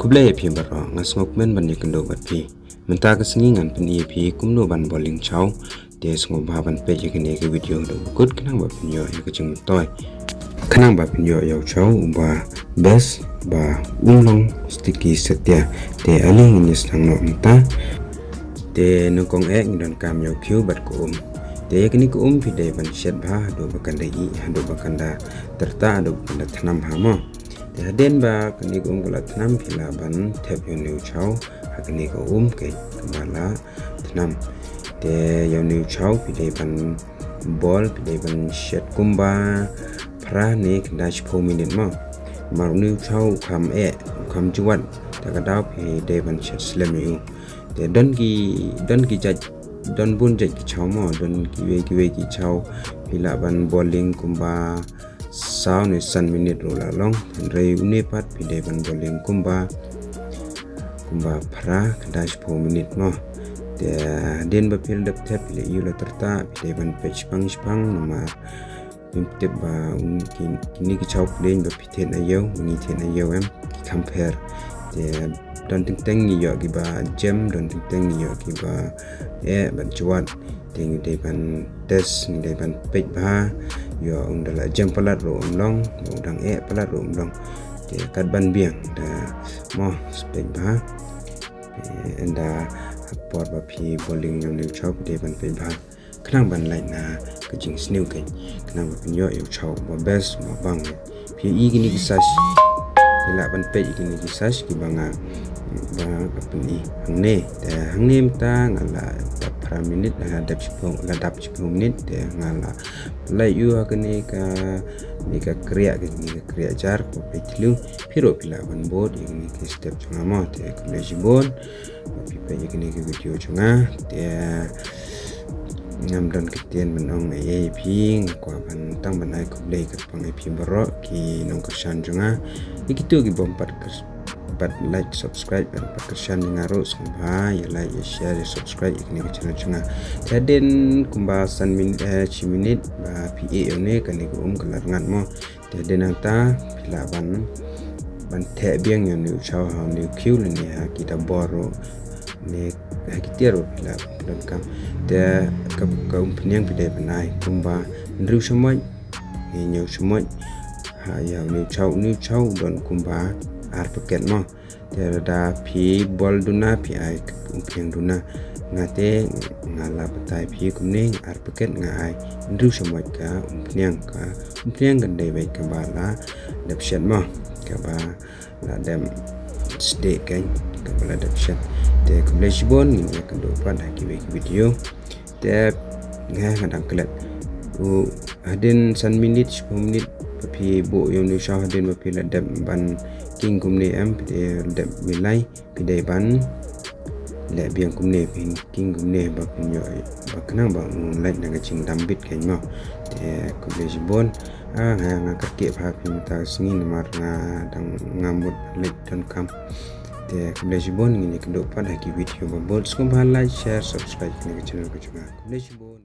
kublai phi baro ngas ngok men ban yakendo bat phi menta ka singi ngan pni phi kumno ban bowling chau te sngo ba ban pe yakene ke video do kut kanang ba pnyo ya kaching toy kanang ba pnyo yaw chau ba best ba unglong sticky setya te aling ni sang no menta te nongkong ek dan kam yaw kyu bat ko te yakini ko phi de ban shet ba do bakanda i do bakanda terta do bakanda thanam ha mo den ba kani ko gula thnam phila ban thep yo new chau hakani ko ke kamala thnam te yo new chau pide ban ball pide ban shet kumba pra ne kdash 4 minute ma mar new chau kam juat ta ka daw pide ban shet slam you te don ki jaj don bun jaj ki chau mo don ki we ki chau phila ban bowling kumba sau ni san minute rola long rei uni pat pide ban bowling kumba pra dash 4 minute mo de den ba pil dap tap le yula terta pide ban page pang nama tip ba kini ki chau plane ba piten ayo ni ten ayo em compare de don ting ni yo ki ba gem don ting ni yo ki ba ban chuan ting de ban test ni de ban page ba yo undala jam palat ro long udang palat ro long te kat ban biang da mo spek ba enda por ba phi bowling yong new chop de ban pe ba khnang ban lai na ka jing snew ke khnang ba pinyo yo chop ba best mo bang phi i gini kisas ila ban pe gini kisas ki banga ba apni hangne mta ngala minute na dap 10 minute de ngala lai yu hakane ka ni ka kriya jar ko petlu phiro pila ban board ni ke step chunga ma te college board pi pe ni ke video chunga te ngam dan ketien menong ai ping ko ban tang ban ai ko le ka pang ai pi baro ki nong kersan chunga ikitu ki bompat but like subscribe dan perkesan ngaro sumba ya like ya share ya subscribe ikni ke channel chunga taden kumbasan minute ba pa ne kani ko kalar ngat mo taden anta pilaban ban the biang ya new chau ha new q le ne ha kita boro ne hakitiero pilaban kam te ka penyang pide benai kumba nru semoi ni nyu semoi ha ya new chau don kumba ar paket mo terada pi bol duna pi ai umpiang duna ngate ngala patai pi kumne ar paket ngai ndu samoi ka umpiang gande bai ka bala dap shat mo ka ba la dem stay kan ka bala dap shat te kumle shibon ni ka do pan ha ki video te ngadang kelat u adin san minute 10 minute pi bo yo ni sha adin ba pi la dem ban king kumne am pide dap milai pide ban le biang kumne pin king kumne ba kunyo ba kanang ba like na ching dambit kain mo te kumle bon nga ka ke pha pin ta singin mar nga dang ngamut let don kam te kumle bon ni ke do pa da ki video ba bol skum like share subscribe ni channel ko chunga kumle bon